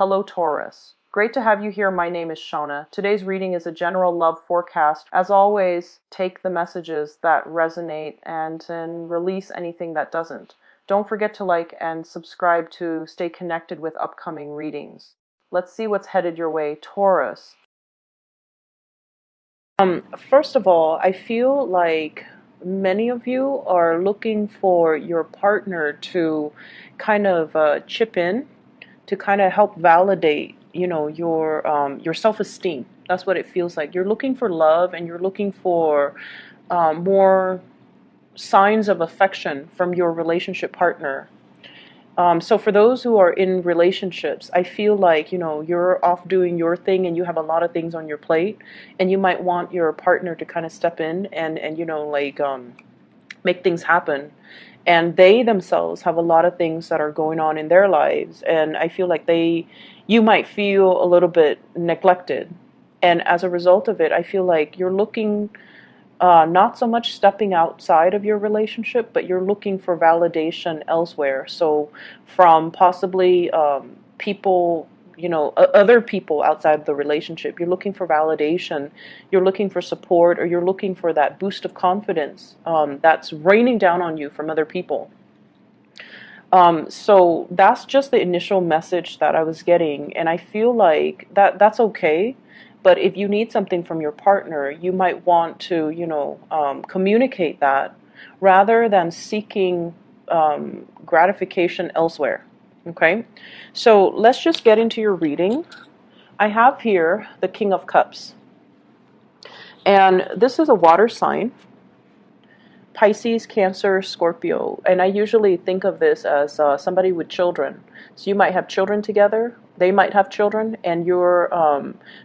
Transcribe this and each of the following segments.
Hello, Taurus. Great to have you here. My name is Shona. Today's reading is a general love forecast. As always, take the messages that resonate and then release anything that doesn't. Don't forget to like and subscribe to stay connected with upcoming readings. Let's see what's headed your way, Taurus. First of all, I feel like many of you are looking for your partner to kind of chip in to kind of help validate, your self-esteem. That's what it feels like. You're looking for love, and you're looking for more signs of affection from your relationship partner. So for those who are in relationships, I feel like, you're off doing your thing and you have a lot of things on your plate, and you might want your partner to kind of step in and make things happen. And they themselves have a lot of things that are going on in their lives, and I feel like you might feel a little bit neglected. And as a result of it, I feel like you're looking, not so much stepping outside of your relationship, but you're looking for validation elsewhere. So from possibly people, other people outside the relationship, you're looking for validation, you're looking for support, or you're looking for that boost of confidence that's raining down on you from other people. So that's just the initial message that I was getting, and I feel like that's okay. But if you need something from your partner, you might want to, communicate that rather than seeking gratification elsewhere. Okay, so let's just get into your reading. I have here the King of Cups, and this is a water sign. Pisces, Cancer, Scorpio. And I usually think of this as somebody with children. So you might have children together, they might have children, and you're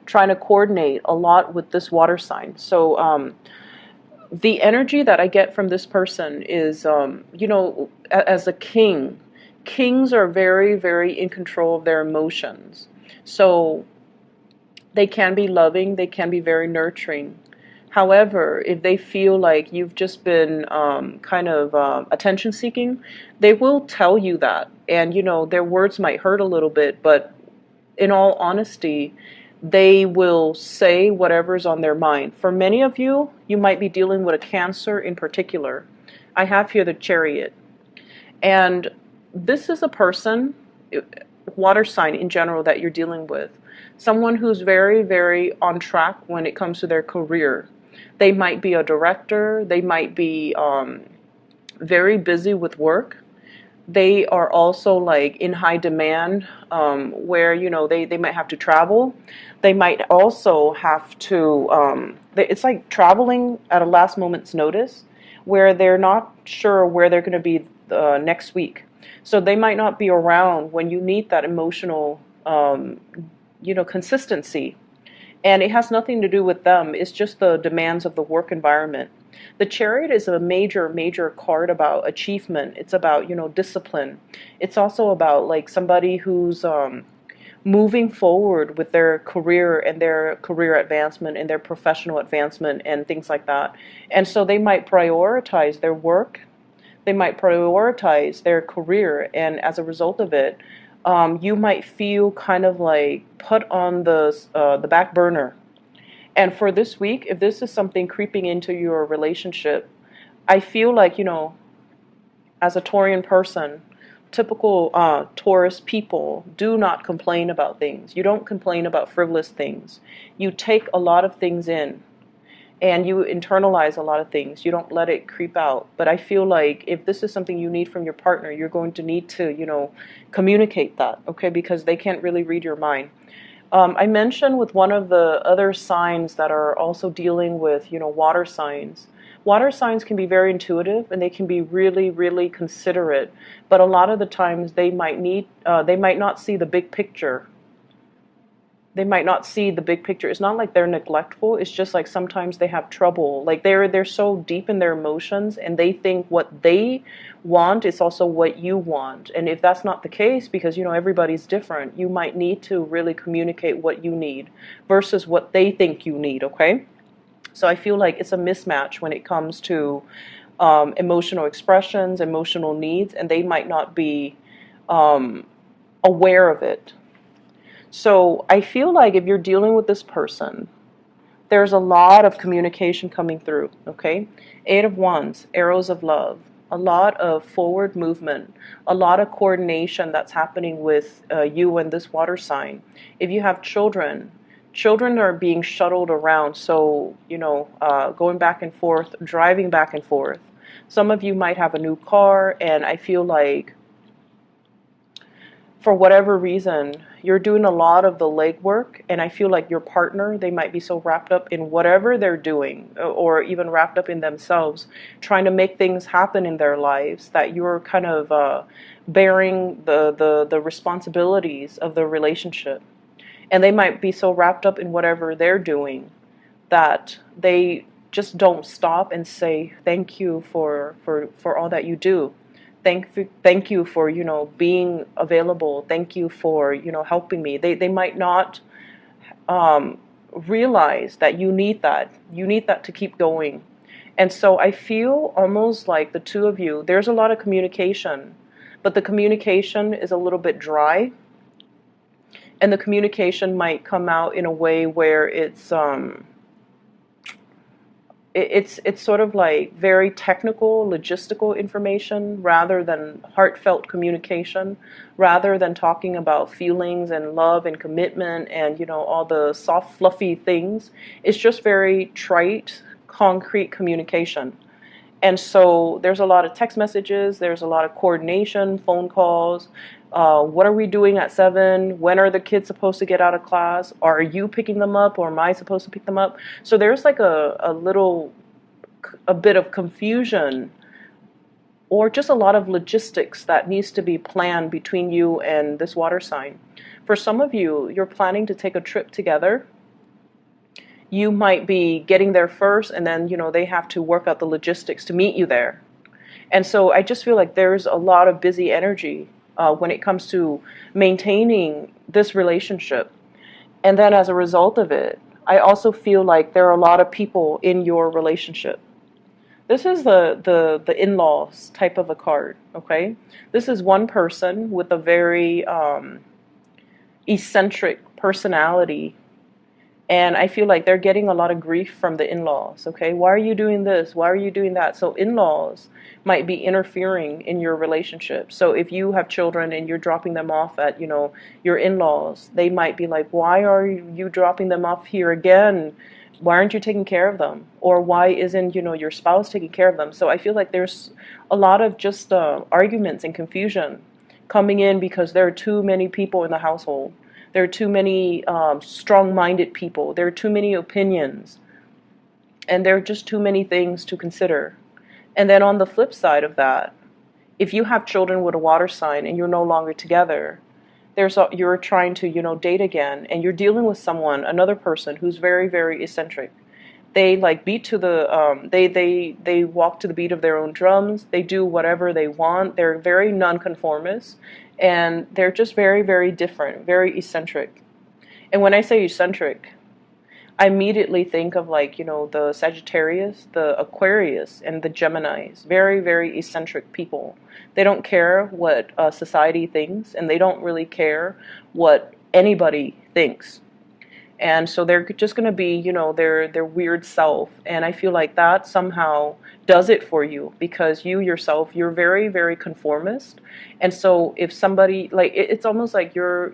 trying to coordinate a lot with this water sign. So the energy that I get from this person is, as a king, kings are very, very in control of their emotions. So they can be loving, they can be very nurturing. However, if they feel like you've just been attention seeking, they will tell you that. And, their words might hurt a little bit, but in all honesty, they will say whatever's on their mind. For many of you, you might be dealing with a Cancer in particular. I have here the Chariot. And this is a person, water sign in general, that you're dealing with. Someone who's very, very on track when it comes to their career. They might be a director. They might be very busy with work. They are also like in high demand, where they might have to travel. They might also have to. It's like traveling at a last moment's notice, where they're not sure where they're going to be next week. So they might not be around when you need that emotional, consistency. And it has nothing to do with them. It's just the demands of the work environment. The Chariot is a major, major card about achievement. It's about, discipline. It's also about like somebody who's moving forward with their career and their career advancement and their professional advancement and things like that. And so they might prioritize their work. They might prioritize their career. And as a result of it, you might feel kind of like put on the back burner. And for this week, if this is something creeping into your relationship, I feel like, as a Taurian person, typical Taurus people do not complain about things. You don't complain about frivolous things. You take a lot of things in, and you internalize a lot of things. You don't let it creep out. But I feel like if this is something you need from your partner, you're going to need to, communicate that, okay? Because they can't really read your mind. I mentioned with one of the other signs that are also dealing with, water signs. Water signs can be very intuitive, and they can be really, really considerate. But a lot of the times they might not see the big picture. They might not see the big picture. It's not like they're neglectful. It's just like sometimes they have trouble. Like they're so deep in their emotions, and they think what they want is also what you want. And if that's not the case, because everybody's different, you might need to really communicate what you need versus what they think you need. Okay, so I feel like it's a mismatch when it comes to emotional expressions, emotional needs, and they might not be aware of it. So I feel like if you're dealing with this person, there's a lot of communication coming through, okay? Eight of Wands, arrows of love, a lot of forward movement, a lot of coordination that's happening with you and this water sign. If you have children, children are being shuttled around, so, going back and forth, driving back and forth. Some of you might have a new car, and I feel like for whatever reason, you're doing a lot of the legwork, and I feel like your partner, they might be so wrapped up in whatever they're doing, or even wrapped up in themselves, trying to make things happen in their lives, that you're kind of bearing the responsibilities of the relationship. And they might be so wrapped up in whatever they're doing that they just don't stop and say thank you for all that you do. Thank you for, being available. Thank you for, helping me. They might not realize that you need that. You need that to keep going. And so I feel almost like the two of you, there's a lot of communication, but the communication is a little bit dry. And the communication might come out in a way where it's sort of like very technical, logistical information rather than heartfelt communication, rather than talking about feelings and love and commitment and, all the soft, fluffy things. It's just very trite, concrete communication. And so there's a lot of text messages, there's a lot of coordination, phone calls. What are we doing at 7? When are the kids supposed to get out of class? Are you picking them up, or am I supposed to pick them up? So there's like a bit of confusion, or just a lot of logistics that needs to be planned between you and this water sign. For some of you, you're planning to take a trip together. You might be getting there first, and then, they have to work out the logistics to meet you there. And so I just feel like there's a lot of busy energy when it comes to maintaining this relationship. And then as a result of it, I also feel like there are a lot of people in your relationship. This is the in-laws type of a card, okay? This is one person with a very eccentric personality. And I feel like they're getting a lot of grief from the in-laws, okay? Why are you doing this? Why are you doing that? So in-laws might be interfering in your relationship. So if you have children and you're dropping them off at, your in-laws, they might be like, why are you dropping them off here again? Why aren't you taking care of them? Or why isn't, your spouse taking care of them? So I feel like there's a lot of just arguments and confusion coming in because there are too many people in the household. There are too many strong-minded people. There are too many opinions. And there are just too many things to consider. And then on the flip side of that, if you have children with a water sign and you're no longer together, you're trying to, date again, and you're dealing with another person who's very, very eccentric. They like beat to the, they walk to the beat of their own drums. They do whatever they want. They're very nonconformist. And they're just very, very different, very eccentric. And when I say eccentric, I immediately think of the Sagittarius, the Aquarius, and the Geminis. Very, very eccentric people. They don't care what society thinks, and they don't really care what anybody thinks. And so they're just going to be, their weird self. And I feel like that somehow does it for you, because you yourself, you're very, very conformist. And so if somebody, it's almost like you're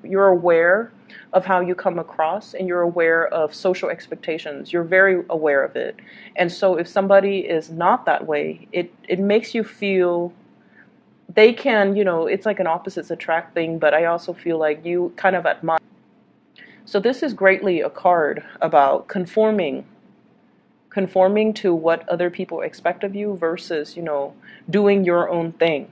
aware of how you come across, and you're aware of social expectations. You're very aware of it. And so if somebody is not that way, it makes you feel they can, it's like an opposites attract thing, but I also feel like you kind of admire. So this is greatly a card about conforming to what other people expect of you versus, doing your own thing.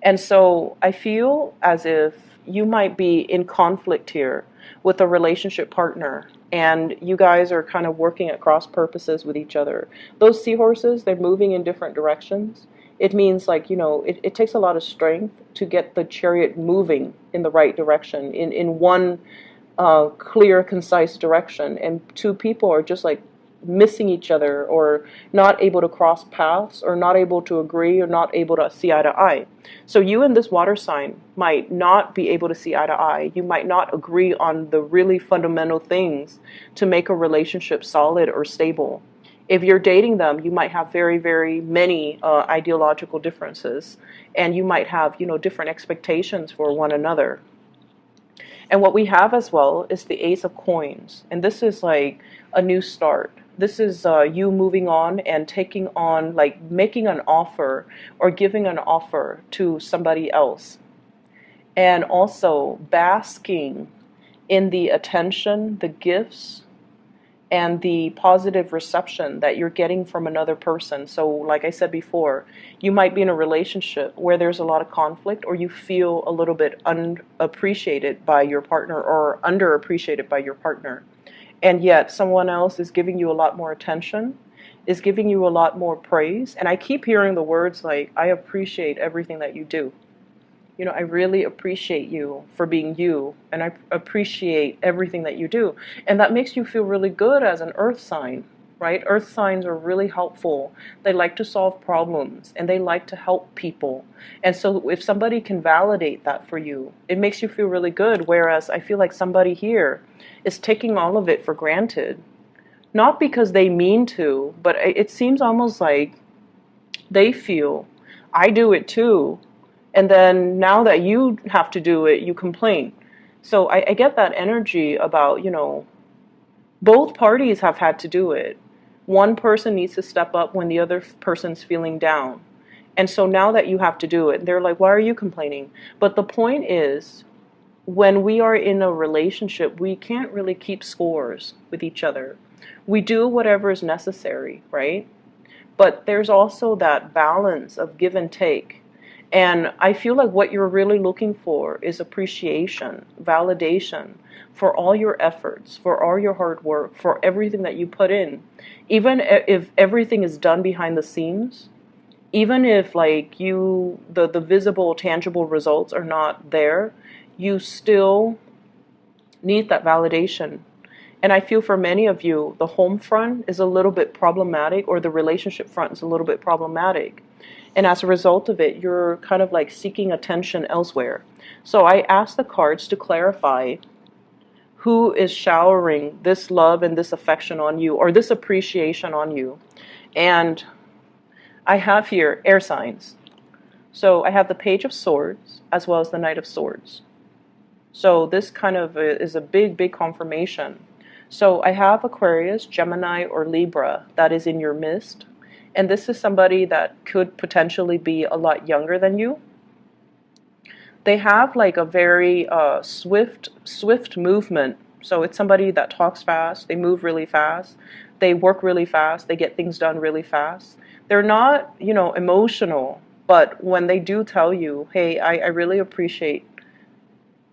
And so I feel as if you might be in conflict here with a relationship partner, and you guys are kind of working at cross purposes with each other. Those seahorses, they're moving in different directions. It means it takes a lot of strength to get the chariot moving in the right direction, in one clear, concise direction. And two people are just missing each other, or not able to cross paths, or not able to agree, or not able to see eye to eye. So you and this water sign might not be able to see eye to eye. You might not agree on the really fundamental things to make a relationship solid or stable. If you're dating them, you might have very, very many ideological differences, and you might have, different expectations for one another. And what we have as well is the Ace of Coins. And this is like a new start. This is you moving on and taking on, like making an offer or giving an offer to somebody else. And also basking in the attention, the gifts, and the positive reception that you're getting from another person. So like I said before, you might be in a relationship where there's a lot of conflict, or you feel a little bit unappreciated by your partner or underappreciated by your partner. And yet someone else is giving you a lot more attention, is giving you a lot more praise. And I keep hearing the words like, I appreciate everything that you do. I really appreciate you for being you, and I appreciate everything that you do. And that makes you feel really good as an earth sign, right? Earth signs are really helpful. They like to solve problems, and they like to help people. And so if somebody can validate that for you, it makes you feel really good. Whereas I feel like somebody here is taking all of it for granted. Not because they mean to, but it seems almost like they feel, I do it too. And then now that you have to do it, you complain. So I get that energy about, both parties have had to do it. One person needs to step up when the other person's feeling down. And so now that you have to do it, they're like, why are you complaining? But the point is, when we are in a relationship, we can't really keep scores with each other. We do whatever is necessary, right? But there's also that balance of give and take. And I feel like what you're really looking for is appreciation, validation for all your efforts, for all your hard work, for everything that you put in. Even if everything is done behind the scenes, even if like the visible, tangible results are not there, you still need that validation. And I feel for many of you, the home front is a little bit problematic, or the relationship front is a little bit problematic. And as a result of it, you're kind of like seeking attention elsewhere. So I asked the cards to clarify who is showering this love and this affection on you, or this appreciation on you. And I have here air signs. So I have the Page of Swords as well as the Knight of Swords. So this kind of is a big, big confirmation. So I have Aquarius, Gemini, or Libra that is in your midst. And this is somebody that could potentially be a lot younger than you. They have like a very swift movement. So it's somebody that talks fast. They move really fast. They work really fast. They get things done really fast. They're not, emotional. But when they do tell you, hey, I really appreciate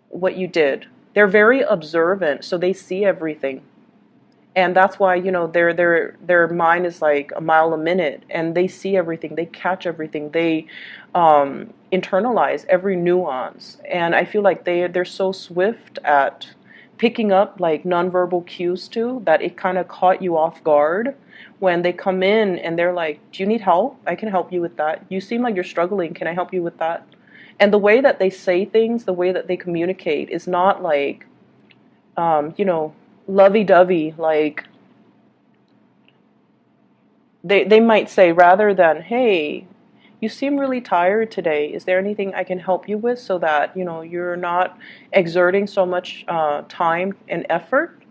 what you did. They're very observant. So they see everything. And that's why, their mind is like a mile a minute, and they see everything, they catch everything, they internalize every nuance. And I feel like they're so swift at picking up like nonverbal cues too, that it kind of caught you off guard when they come in and they're like, do you need help? I can help you with that. You seem like you're struggling. Can I help you with that? And the way that they say things, the way that they communicate is not like, lovey-dovey, like they might say, rather than, hey, you seem really tired today. Is there anything I can help you with so that, you're not exerting so much time and effort?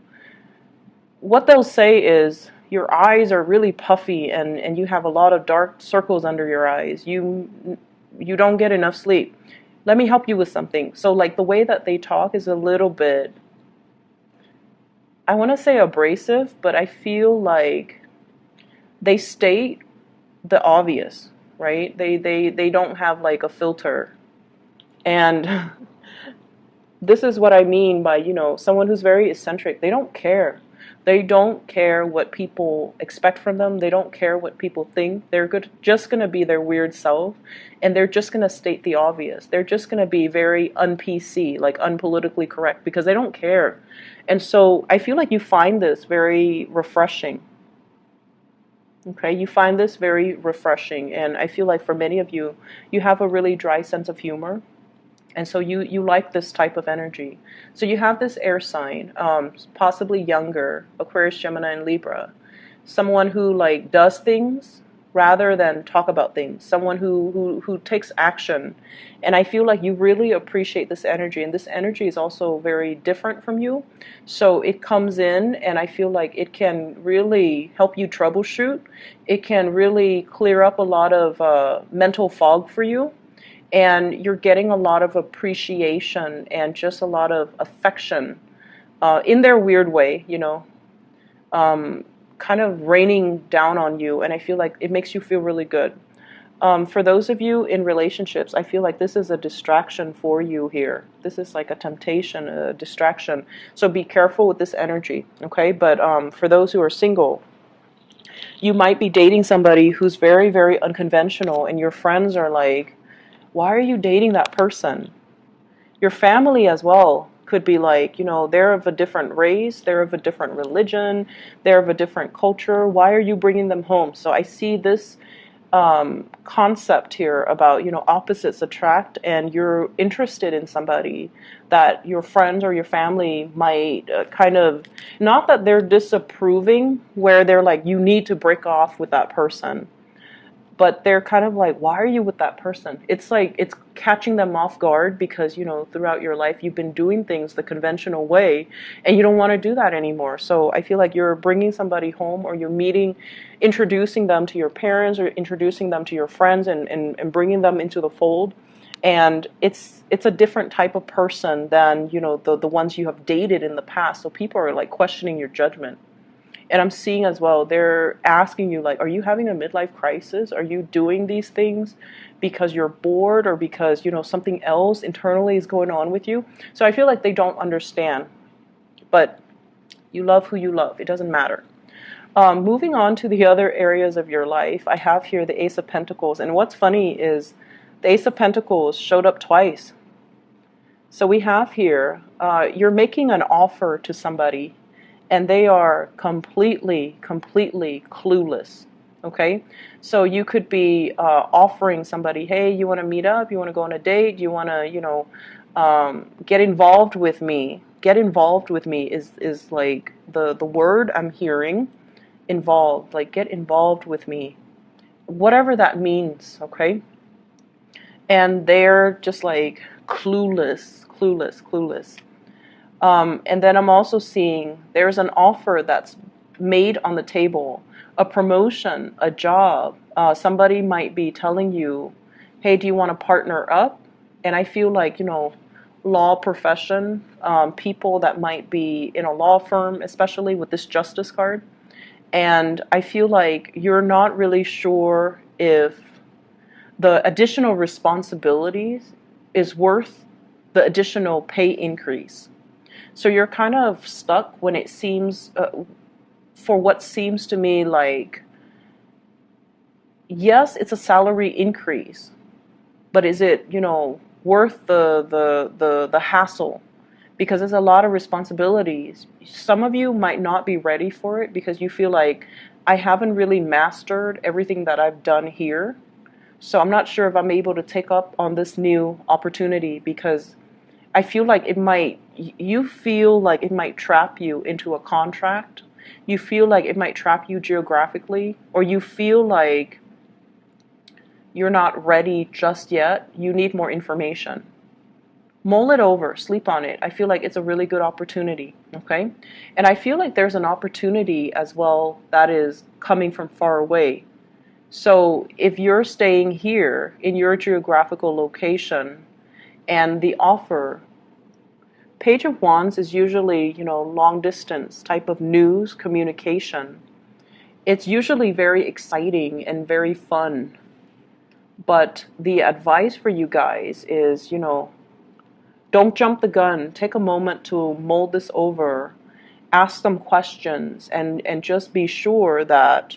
What they'll say is, your eyes are really puffy and you have a lot of dark circles under your eyes. You don't get enough sleep. Let me help you with something. So like the way that they talk is a little bit, I want to say abrasive, but I feel like they state the obvious, right? They don't have like a filter. And this is what I mean by, someone who's very eccentric. They don't care. They don't care what people expect from them. They don't care what people think. They're just going to be their weird self, and they're just going to state the obvious. They're just going to be very un-PC, like unpolitically correct, because they don't care. And so I feel like you find this very refreshing. Okay, you find this very refreshing, and I feel like for many of you, you have a really dry sense of humor, and so you like this type of energy. So you have this air sign, possibly younger, Aquarius, Gemini, and Libra, someone who like does things rather than talk about things, someone who takes action. And I feel like you really appreciate this energy, and this energy is also very different from you. So it comes in, and I feel like it can really help you troubleshoot. It can really clear up a lot of mental fog for you, and you're getting a lot of appreciation and just a lot of affection in their weird way, um, kind of raining down on you, and I feel like it makes you feel really good. For those of you in relationships, I feel like this is a distraction for you here. This is like a temptation, a distraction. So be careful with this energy, okay? But for those who are single, you might be dating somebody who's very, very unconventional, and your friends are like, why are you dating that person? Your family as well could be like, they're of a different race, they're of a different religion, they're of a different culture. Why are you bringing them home? So I see this concept here about, opposites attract, and you're interested in somebody that your friends or your family might kind of, not that they're disapproving, where they're like, you need to break off with that person, but they're kind of like, why are you with that person? It's like it's catching them off guard because, throughout your life you've been doing things the conventional way, and you don't want to do that anymore. So I feel like you're bringing somebody home, or you're introducing them to your parents, or introducing them to your friends, and bringing them into the fold. And it's a different type of person than, the ones you have dated in the past. So people are like questioning your judgment. And I'm seeing as well, they're asking you, like, are you having a midlife crisis? Are you doing these things because you're bored, or because, something else internally is going on with you? So I feel like they don't understand. But you love who you love. It doesn't matter. Moving on to the other areas of your life, I have here the Ace of Pentacles. And what's funny is the Ace of Pentacles showed up twice. So we have here, you're making an offer to somebody, and they are completely clueless. Okay, so you could be offering somebody, hey, you want to meet up? You want to go on a date? You want to, get involved with me? Get involved with me is like the word I'm hearing. Involved, like get involved with me, whatever that means. Okay, and they're just like clueless. And then I'm also seeing there's an offer that's made on the table, a promotion, a job. Somebody might be telling you, hey, do you want to partner up? And I feel like, law profession, people that might be in a law firm, especially with this justice card. And I feel like you're not really sure if the additional responsibilities is worth the additional pay increase. So you're kind of stuck when it seems, for what seems to me like, yes, it's a salary increase, but is it, worth the hassle? Because there's a lot of responsibilities. Some of you might not be ready for it because you feel like, I haven't really mastered everything that I've done here. So I'm not sure if I'm able to take up on this new opportunity, because I feel like you feel like it might trap you into a contract. You feel like it might trap you geographically, or you feel like you're not ready just yet. You need more information. Mull it over, sleep on it. I feel like it's a really good opportunity, okay? And I feel like there's an opportunity as well that is coming from far away. So if you're staying here in your geographical location, and the offer, Page of Wands is usually, long distance type of news, communication. It's usually very exciting and very fun. But the advice for you guys is, don't jump the gun. Take a moment to mull this over, ask some questions, and just be sure that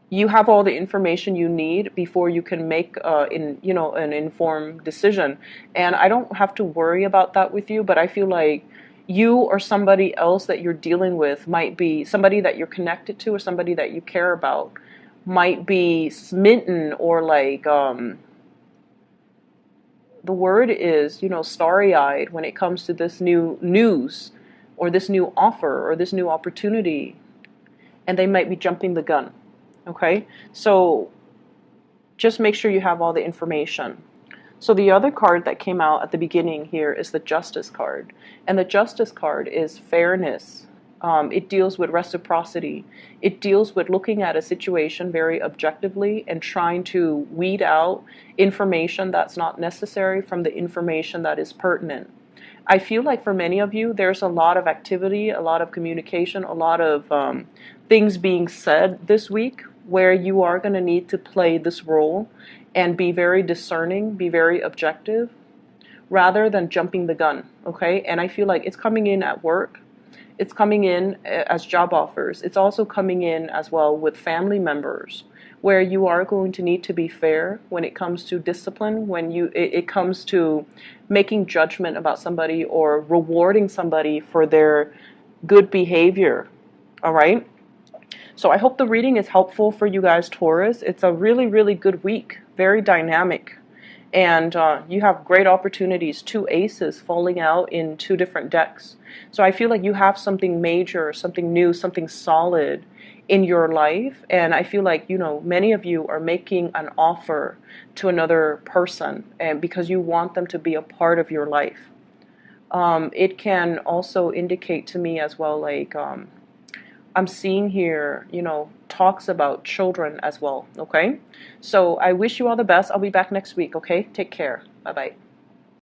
you have all the information you need before you can make an informed decision. And I don't have to worry about that with you, but I feel like you or somebody else that you're dealing with might be somebody that you're connected to or somebody that you care about might be smitten or like the word is, starry-eyed when it comes to this new news or this new offer or this new opportunity, and they might be jumping the gun. Okay? So just make sure you have all the information. So the other card that came out at the beginning here is the Justice card. And the Justice card is fairness. It deals with reciprocity. It deals with looking at a situation very objectively and trying to weed out information that's not necessary from the information that is pertinent. I feel like for many of you, there's a lot of activity, a lot of communication, a lot of things being said this week where you are going to need to play this role and be very discerning, be very objective, rather than jumping the gun, okay? And I feel like it's coming in at work. It's coming in as job offers. It's also coming in as well with family members, where you are going to need to be fair when it comes to discipline, when it comes to making judgment about somebody or rewarding somebody for their good behavior, all right? So I hope the reading is helpful for you guys, Taurus. It's a really, really good week, very dynamic. And you have great opportunities, 2 aces falling out in 2 different decks. So I feel like you have something major, something new, something solid in your life. And I feel like, many of you are making an offer to another person and because you want them to be a part of your life. It can also indicate to me as well, like, I'm seeing here, talks about children as well, okay? So I wish you all the best. I'll be back next week, okay? Take care. Bye-bye.